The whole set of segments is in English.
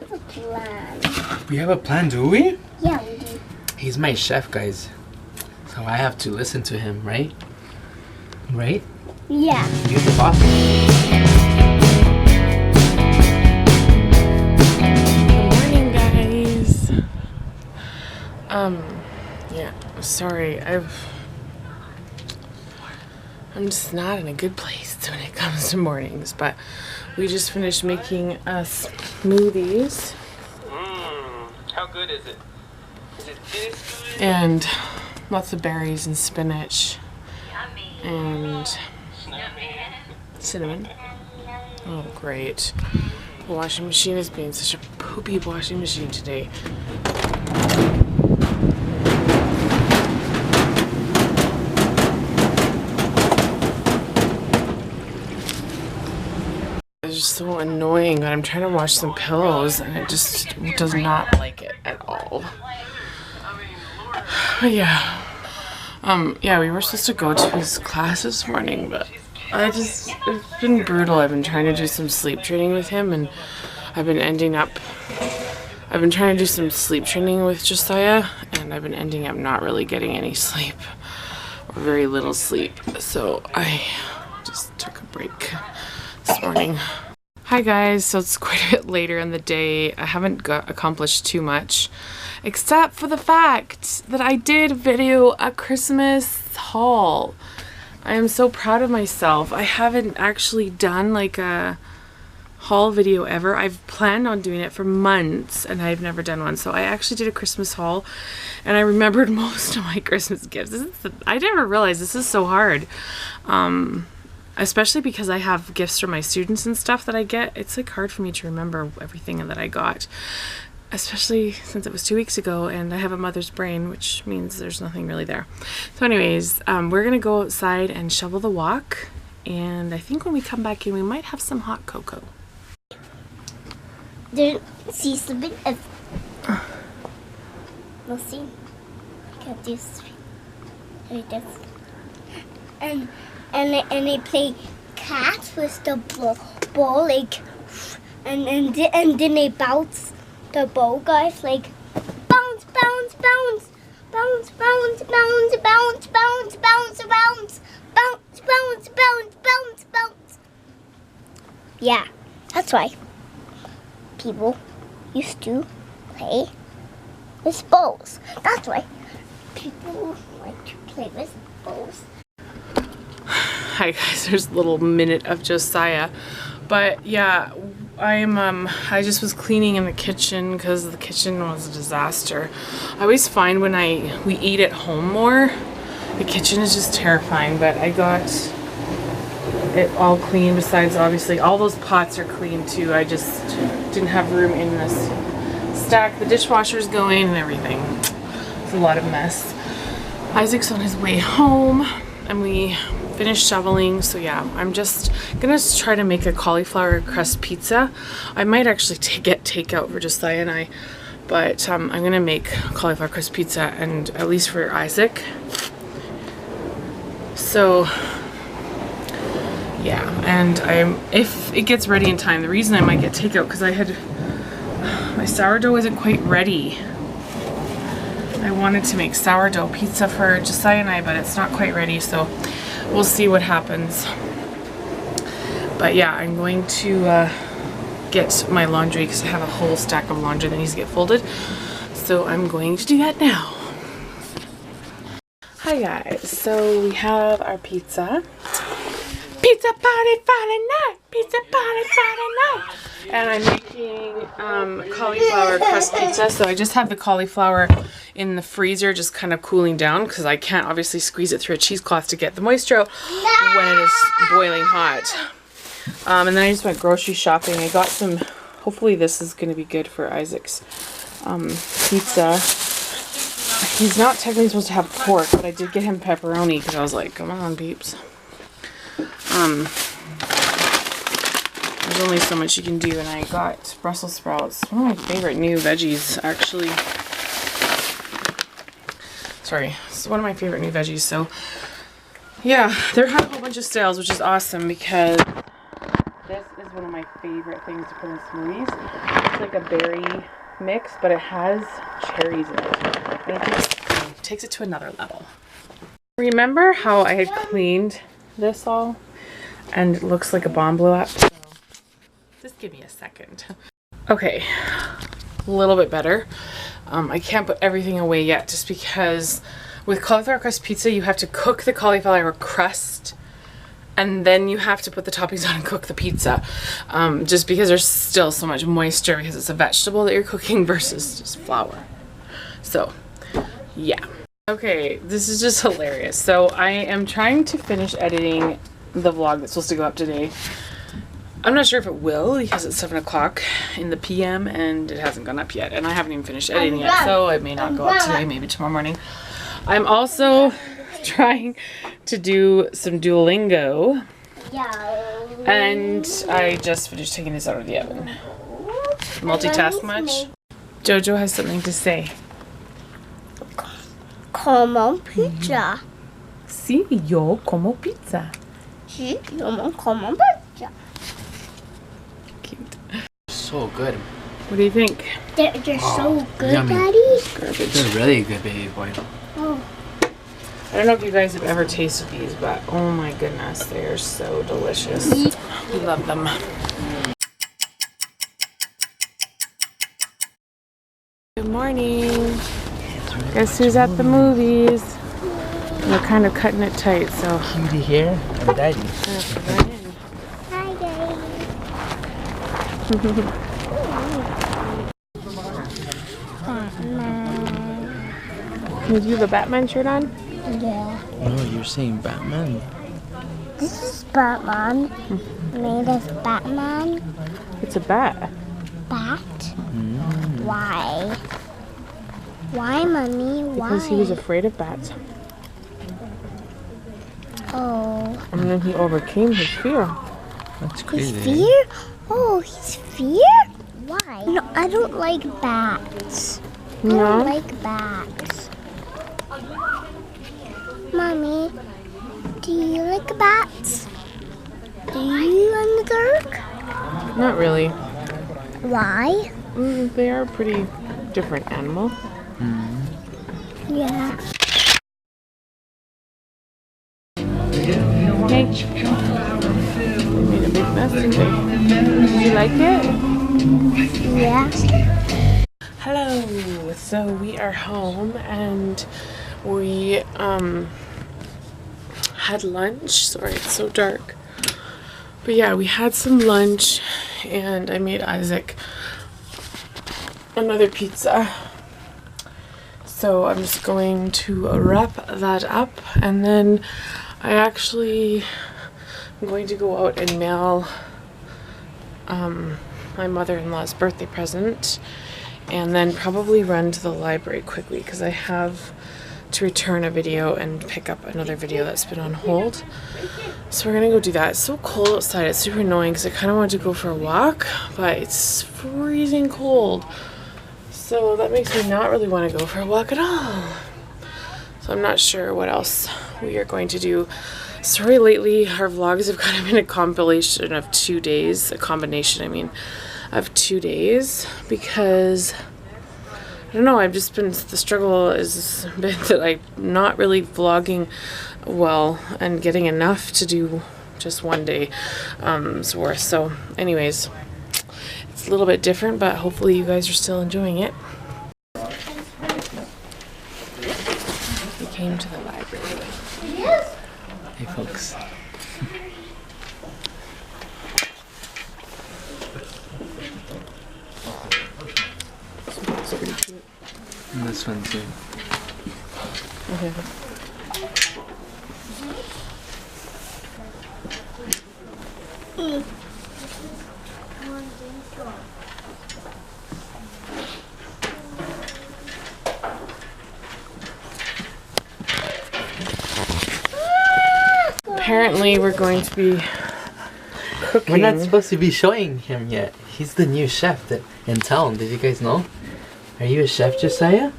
have a plan. We have a plan, do we? Yeah, we do. He's my chef, guys. So I have to listen to him, right? Right? Yeah. You're the boss. Good morning, guys. Yeah, sorry, I'm just not in a good place when it comes to mornings, but we just finished making us smoothies. How good is it? Is it this good? And lots of berries and spinach. And cinnamon. Oh, great. The washing machine is being such a poopy washing machine today. It's just so annoying that I'm trying to wash some pillows and it just does not like it at all. But yeah. Yeah, we were supposed to go to his class this morning, but it's been brutal. I've been trying to do some sleep training with him, and I've been trying to do some sleep training with Josiah, and I've been ending up not really getting any sleep, or very little sleep, so I just took a break this morning. Hi guys, so it's quite a bit later in the day. I haven't accomplished too much, except for the fact that I did video a Christmas haul. I am so proud of myself. I haven't actually done like a haul video ever. I've planned on doing it for months and I've never done one. So I actually did a Christmas haul and I remembered most of my Christmas gifts. I never realized this is so hard. Especially because I have gifts from my students and stuff that I get. It's like hard for me to remember everything that I got. Especially since it was 2 weeks ago and I have a mother's brain, which means there's nothing really there. So anyways, we're gonna go outside and shovel the walk, and I think when we come back in we might have some hot cocoa. There, see something. We'll see. I got this. Like this. And they play catch with the ball like, and then they bounce the ball, guys, like bounce, bounce, bounce, bounce, bounce, bounce, bounce, bounce, bounce, bounce, bounce, bounce, bounce, bounce, bounce. Yeah, that's why people used to play with balls. That's why people like to play with balls. Hi guys, there's a little minute of Josiah, but yeah, I just was cleaning in the kitchen because the kitchen was a disaster. I always find when we eat at home more, the kitchen is just terrifying, but I got it all clean. Besides, obviously, all those pots are clean too. I just didn't have room in this stack. The dishwasher's going and everything. It's a lot of mess. Isaac's on his way home and we finished shoveling, so yeah, I'm just gonna try to make a cauliflower crust pizza. I might actually get takeout for Josiah and I, but I'm gonna make cauliflower crust pizza, and at least for Isaac. So yeah, and if it gets ready in time, the reason I might get takeout because my sourdough isn't quite ready. I wanted to make sourdough pizza for Josiah and I, but it's not quite ready, so we'll see what happens. But yeah, I'm going to get my laundry because I have a whole stack of laundry that needs to get folded. So I'm going to do that now. Hi guys, so we have our pizza. Pizza party Friday night! Pizza party Friday night! And I'm making cauliflower crust pizza. So I just have the cauliflower in the freezer just kind of cooling down because I can't obviously squeeze it through a cheesecloth to get the moisture out when it is boiling hot. And then I just went grocery shopping. I got some, hopefully this is going to be good for Isaac's pizza. He's not technically supposed to have pork, but I did get him pepperoni because I was like, come on peeps. There's only so much you can do, and I got Brussels sprouts. One of my favorite new veggies, actually. Sorry, it's one of my favorite new veggies. So yeah, they're had a whole bunch of sales, which is awesome because this is one of my favorite things to put in smoothies. It's like a berry mix, but it has cherries in it. And it takes it to another level. Remember how I had cleaned this all? And it looks like a bomb blew up? So just give me a second. Okay, a little bit better. I can't put everything away yet just because with cauliflower crust pizza, you have to cook the cauliflower crust and then you have to put the toppings on and cook the pizza. Just because there's still so much moisture because it's a vegetable that you're cooking versus just flour. So, yeah. Okay, this is just hilarious. So I am trying to finish editing the vlog that's supposed to go up today. I'm not sure if it will because it's 7 o'clock in the PM and it hasn't gone up yet. And I haven't even finished editing it, so it may not go up today, maybe tomorrow morning. I'm also trying to do some Duolingo. And I just finished taking this out of the oven. Multitask much? Jojo has something to say. Como pizza. Sí, yo como pizza. Sí, yo como pizza. Cute. So good. What do you think? They're so good, yummy. Daddy. Garbage. They're really good, baby boy. Oh. I don't know if you guys have ever tasted these, but oh my goodness, they are so delicious. We love them. Good morning. Guess who's at the movies? We're kind of cutting it tight, so Cutie here and Daddy. Hi, Daddy. Did you have a Batman shirt on? Yeah. No, you're saying Batman. This is Batman. Made of Batman. It's a bat. Bat? Why? Why, Mommy? Why? Because he was afraid of bats. Oh. And then he overcame his fear. That's His crazy. fear? Oh, his fear? Why? No, I don't like bats. I No? don't like bats. Mommy, do you like bats? Do you in the dark? Not really. Why? They are a pretty different animal. Yeah. Hey. They made a big mess, didn't they? You like it? Yeah. Hello. So we are home and we had lunch. Sorry, it's so dark. But yeah, we had some lunch and I made Isaac another pizza. So I'm just going to wrap that up and then I actually am going to go out and mail my mother-in-law's birthday present and then probably run to the library quickly because I have to return a video and pick up another video that's been on hold. So we're gonna go do that. It's so cold outside, it's super annoying because I kind of wanted to go for a walk, but it's freezing cold. So that makes me not really want to go for a walk at all. So I'm not sure what else we are going to do. Sorry, lately our vlogs have kind of been a compilation of 2 days, a combination, I mean, of 2 days because I don't know, I've just been, the struggle has been that I'm not really vlogging well and getting enough to do just 1 day worth. So anyways, it's a little bit different, but hopefully you guys are still enjoying it. We came to the library. Hey, folks. It's pretty cute. And this one too. Okay. Apparently we're going to be cooking. We're not supposed to be showing him yet. He's the new chef in town. Did you guys know? Are you a chef, Josiah?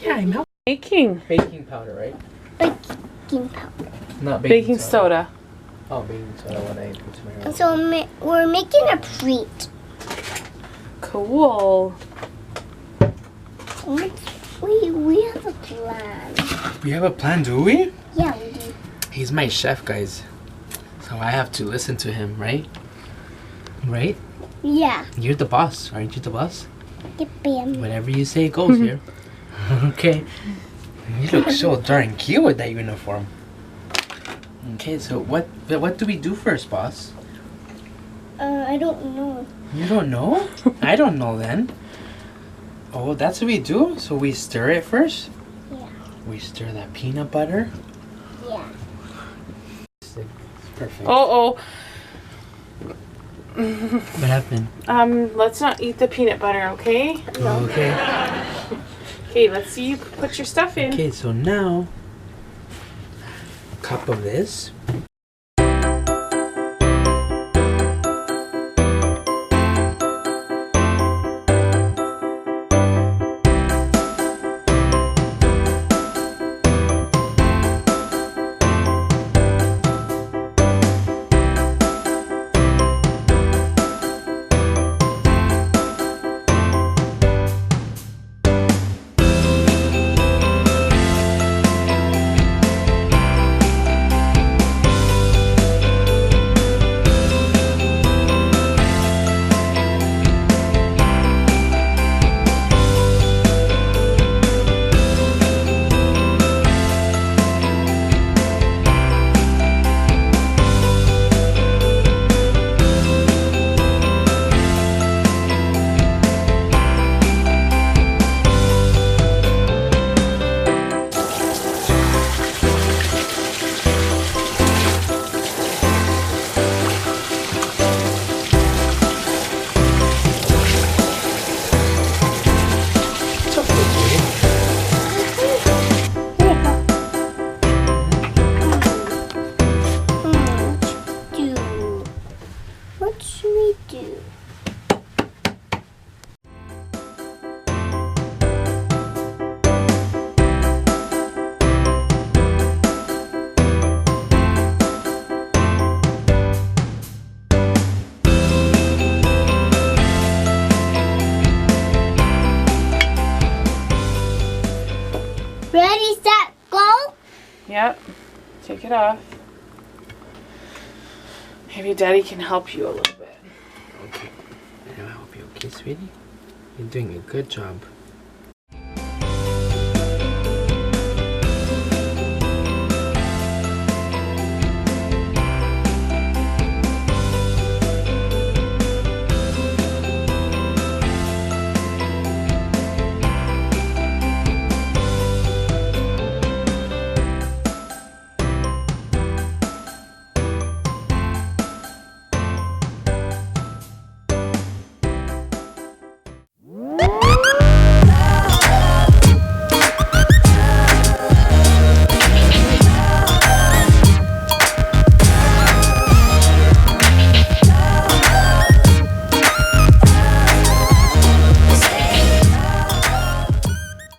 Yeah, I'm helping. Baking. Baking powder, right? Baking powder. Not Baking soda. Oh, baking soda, what I put to my And so we're making a treat. Cool. We have a plan. We have a plan, do we? Yeah, we do. He's my chef, guys. So I have to listen to him, right? Right? Yeah. You're the boss, aren't you the boss? Bam. Whatever you say goes here. Okay. You look so darn cute with that uniform. Okay, so what do we do first, boss? I don't know. You don't know? I don't know then. Oh, that's what we do? So we stir it first? Yeah. We stir that peanut butter. Yeah. It's perfect. Oh. What happened? Let's not eat the peanut butter, okay? Okay. Okay, let's see you put your stuff in. Okay, so now a cup of this. What should we do? Ready, set, go? Yep. Take it off. Maybe Daddy can help you a little bit. Okay. I hope you're okay, sweetie. You're doing a good job.